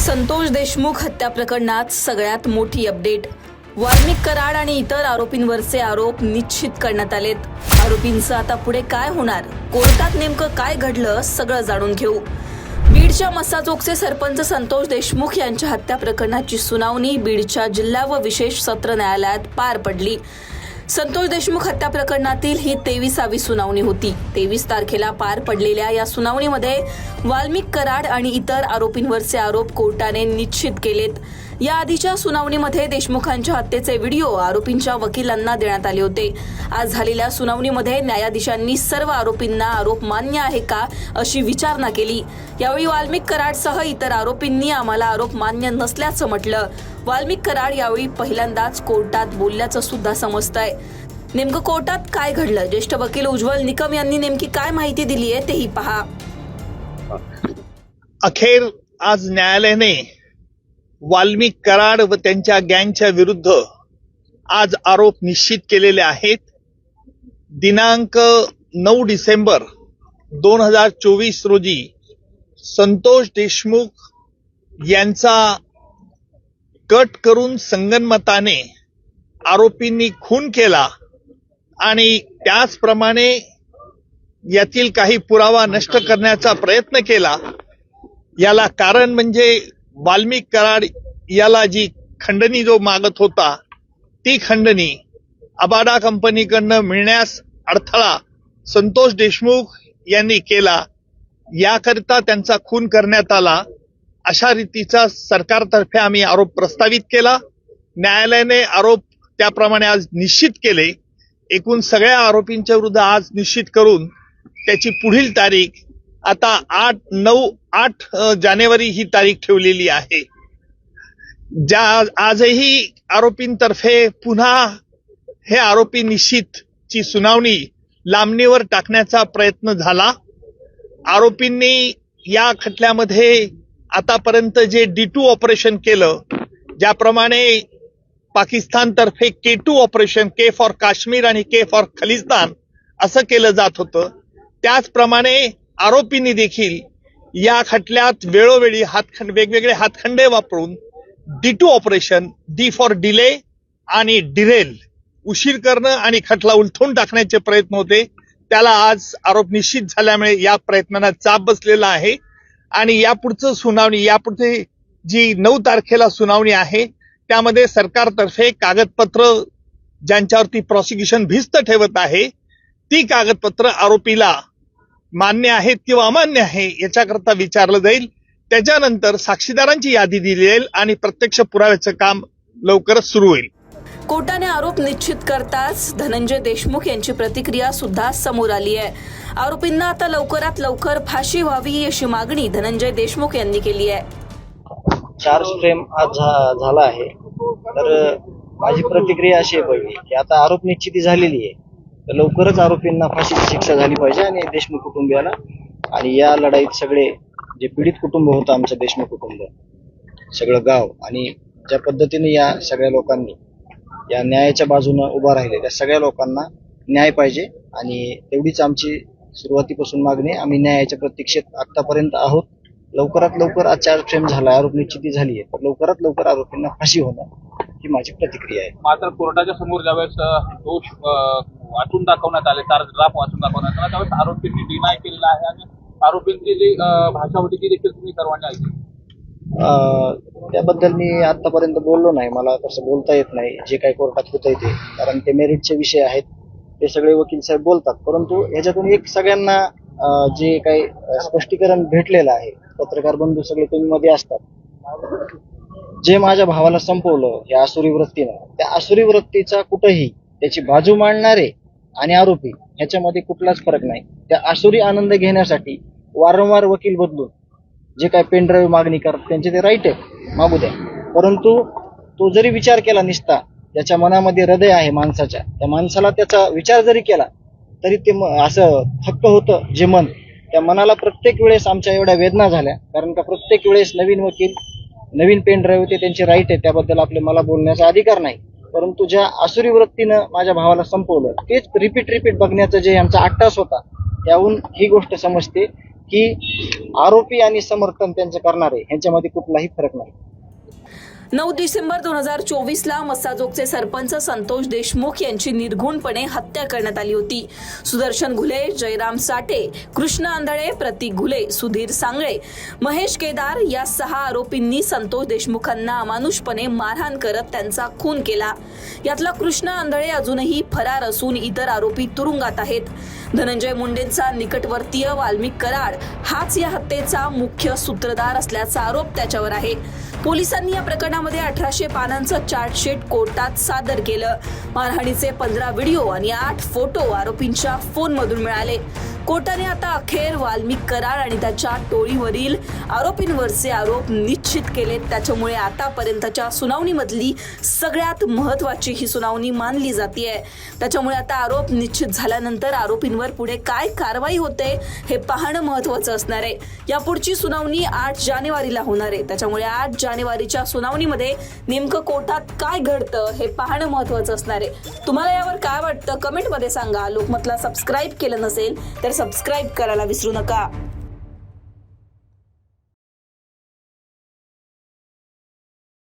संतोष देशमुख हत्या प्रकरणात सगळ्यात मोठी अपडेट. वाल्मिक कराड आणि इतर आरोपींवरचे आरोप निश्चित करण्यात आलेत. आरोपींचं आता पुढे काय होणार, कोर्टात नेमकं काय घडलं, सगळं जाणून घेऊ. बीडच्या मस्साजोगचे सरपंच संतोष देशमुख यांच्या हत्या प्रकरणाची सुनावणी बीडच्या जिल्हा व विशेष सत्र न्यायालयात पार पडली. संतोष देशमुख हत्या प्रकरणातील ही 23वी सुनावणी होती. 23 तारखेला पार पडलेल्या या सुनावणीमध्ये वाल्मिक कराड आणि इतर आरोपींवरचे आरोप कोर्टाने निश्चित केलेत. या आधीच्या सुनावणीमध्ये देशमुखांच्या हत्येचे व्हिडिओ आरोपींच्या वकिलांना देण्यात आले होते. आज झालेल्या सुनावणीमध्ये न्यायाधीशांनी सर्व आरोपींना आरोप मान्य आहे का अशी विचारणा केली. यावेळी वाल्मिक कराडसह इतर आरोपींनी आम्हाला आरोप मान्य नसल्याचं म्हटलं. वाल्मिक कराड यावेळी पहिल्यांदाच कोर्टात बोलल्याचं सुद्धा समजतंय. नेमकं कोर्टात काय घडलं, ज्येष्ठ वकील उज्ज्वल निकम यांनी नेमकी काय माहिती दिली आहे तेही पहा. अखेर आज न्यायालयाने वाल्मिक कराड व त्यांच्या गँगच्या विरुद्ध आज आरोप निश्चित केलेले आहेत. दिनांक 9 डिसेंबर 2024 रोजी संतोष देशमुख यांचा कट करून संगनमताने आरोपींनी खून केला आणि त्याचप्रमाणे यातील काही पुरावा नष्ट करण्याचा प्रयत्न केला. याला कारण म्हणजे वाल्मिक कराड याला जी खंडणी जो मागत होता ती खंडणी अबाडा कंपनीकडनं मिळण्यास अडथळा संतोष देशमुख यांनी केला. याकरिता त्यांचा खून करण्यात आला अशा रीतीचा सरकारतर्फे आम्ही आरोप प्रस्तावित केला. न्यायालयाने आरोप त्याप्रमाणे आज निश्चित केले. एकूण सगळ्या आरोपींच्या विरुद्ध आज निश्चित करून त्याची पुढील तारीख आता 8 जानेवारी ही तारीख ठेवलेली आहे. आजही आरोपींतर्फे पुन्हा हे आरोपी निश्चितची सुनावणी लांबणीवर टाकण्याचा प्रयत्न झाला. आरोपींनी या खटल्यामध्ये आतापर्यंत जे D2 ऑपरेशन केलं, ज्याप्रमाणे पाकिस्तानतर्फे K2 operation, K for Kashmir आणि K फॉर खलिस्तान असं केलं जात होतं, त्याचप्रमाणे आरोपींनी देखील या खटल्यात वेळोवेळी वेगवेगळे हातखंडे वापरून D2 operation, D for delay आणि डिरेल, उशीर करणं आणि खटला उलथून टाकण्याचे प्रयत्न होते. त्याला आज आरोप निश्चित झाल्यामुळे या प्रयत्नांना चाप बसलेला आहे आणि यापुढचं सुनावणी, यापुढे जी 9 तारखेला सुनावणी आहे त्यामध्ये सरकारतर्फे कागदपत्र ज्यांच्यावरती प्रॉसिक्युशन भिस्त ठेवत आहे ती कागदपत्र आरोपीला मान्य आहेत किंवा अमान्य आहे याच्याकरता विचारलं जाईल. त्याच्यानंतर साक्षीदारांची यादी दिली जाईल आणि प्रत्यक्ष पुराव्याचं काम लवकरच सुरू होईल. कोर्टाने आरोप निश्चित करताच धनंजय देशमुख यांची प्रतिक्रिया सुद्धा समोर आली आहे. आरोपींना आता लवकरात लवकर फाशी व्हावी अशी मागणी धनंजय देशमुख यांनी केली आहे. चार्ज फ्रेम आज झाला आहे, तर माझी प्रतिक्रिया अशी आहे पहिली की आता आरोप निश्चिती झालेली आहे, तर लवकरच आरोपींना फाशीची शिक्षा झाली पाहिजे आणि देशमुख कुटुंबियाला आणि या लढाईत सगळे जे पीडित कुटुंब होतं आमचं देशमुख कुटुंब, सगळं गाव, आणि ज्या पद्धतीने या सगळ्या लोकांनी या न्यायाच्या बाजूने उभा राहिले त्या सगळ्या लोकांना न्याय पाहिजे आणि तेवढीच आमची सुरुवातीपासून मागणी. आम्ही न्यायाच्या प्रतीक्षेत आतापर्यंत आहोत. लवकरात लवकर आज चार्ज फ्रेम झाला, आरोप निश्चिती झाली आहे, तर लवकरात लवकर आरोपींना फाशी होणं ही माझी प्रतिक्रिया आहे. मात्र कोर्टाच्या समोर ज्यावेळेस दोष वाचून दाखवण्यात आले, चार्ज ड्राफ्ट वाचून दाखवण्यात आला, त्यावेळेस आरोपींनी डिनाय केलेला आहे आणि आरोपींची जी भाषा होती ती देखील तुम्ही सर्वांनी ऐकली. त्याबद्दल मी आतापर्यंत बोललो नाही, मला तसं बोलता येत नाही. जे काही कोर्टात होतंय ते, कारण ते मेरिटचे विषय आहेत, ते सगळे वकील साहेब बोलतात. परंतु ह्याच्यातून एक सगळ्यांना जे काही स्पष्टीकरण भेटलेलं आहे, पत्रकार बंधू सगळे तुम्ही मध्ये असतात, जे माझ्या भावाला संपवलं या आसुरी वृत्तीनं, त्या आसुरी वृत्तीचा कुठंही त्याची बाजू मांडणारे आणि आरोपी ह्याच्यामध्ये कुठलाच फरक नाही. त्या आसुरी आनंद घेण्यासाठी वारंवार वकील बदलून जे काही पेन ड्राईव्ह मागणी करतात त्यांचे ते राईट आहे, मागू द्या. परंतु तो जरी विचार केला निसता, ज्याच्या मनामध्ये हृदय आहे माणसाच्या, त्या माणसाला त्याचा विचार जरी केला तरी ते असं थक्क होतं जे मन. त्या मनाला प्रत्येक वेळेस आमच्या एवढ्या वेदना झाल्या, कारण का प्रत्येक वेळेस नवीन वकील, नवीन पेन ड्राईव्ह ते त्यांचे राईट आहे, त्याबद्दल मला बोलण्याचा अधिकार नाही. परंतु ज्या आसुरी वृत्तीनं माझ्या भावाला संपवलं तेच रिपीट बघण्याचं जे आमचा 8 तास होता, त्याहून ही गोष्ट समजते की आरोपी आणि समर्थन त्यांचे करणारे ह्यांच्यामध्ये कुठलाही फरक नाही. 9 डिसेंबर 2024ला मस्साजोगचे सरपंच संतोष देशमुख यांची निर्घुणपणे हत्या करण्यात आली होती. सुदर्शन घुले, जयराम साठे, कृष्ण आंधळे, प्रतीक घुले, सुधीर सांगळे, महेश केदार या 6 आरोपींनी संतोष देशमुखांना अमानुषपणे मारहाण करत त्यांचा खून केला. यातला कृष्ण आंधळे अजूनही फरार असून इतर आरोपी तुरुंगात आहेत. धनंजय मुंडेंचा निकटवर्तीय वाल्मिक कराड हाच या हत्येचा मुख्य सूत्रधार असल्याचा आरोप त्याच्यावर आहे. पोलिसांनी या प्रकरणामध्ये 1800 पानांचं चार्जशीट कोर्टात सादर केलं. मारहाणीचे 15 व्हिडिओ आणि 8 फोटो आरोपींच्या फोनमधून मिळाले. कोर्टाने आता अखेर वाल्मिक कराड आणि त्याच्या टोळीवरील आरोपींवरचे आरोप निश्चित केले. त्याच्यामुळे आतापर्यंतच्या सुनावणीमधली सगळ्यात महत्त्वाची ही सुनावणी मानली जाते. त्याच्यामुळे आता आरोप निश्चित झाल्यानंतर आरोपींवर पुढे काय कारवाई होते हे पाहणं महत्त्वाचं असणार आहे. यापुढची सुनावणी 8 जानेवारीला होणार आहे. त्याच्यामुळे 8 जानेवारीच्या सुनावणीमध्ये नेमकं कोर्टात काय घडतं हे पाहणं महत्त्वाचं असणार आहे. तुम्हाला यावर काय वाटतं कमेंटमध्ये सांगा. लोकमतला सबस्क्राईब केलं नसेल तर सबस्क्राईब करायला विसरू नका.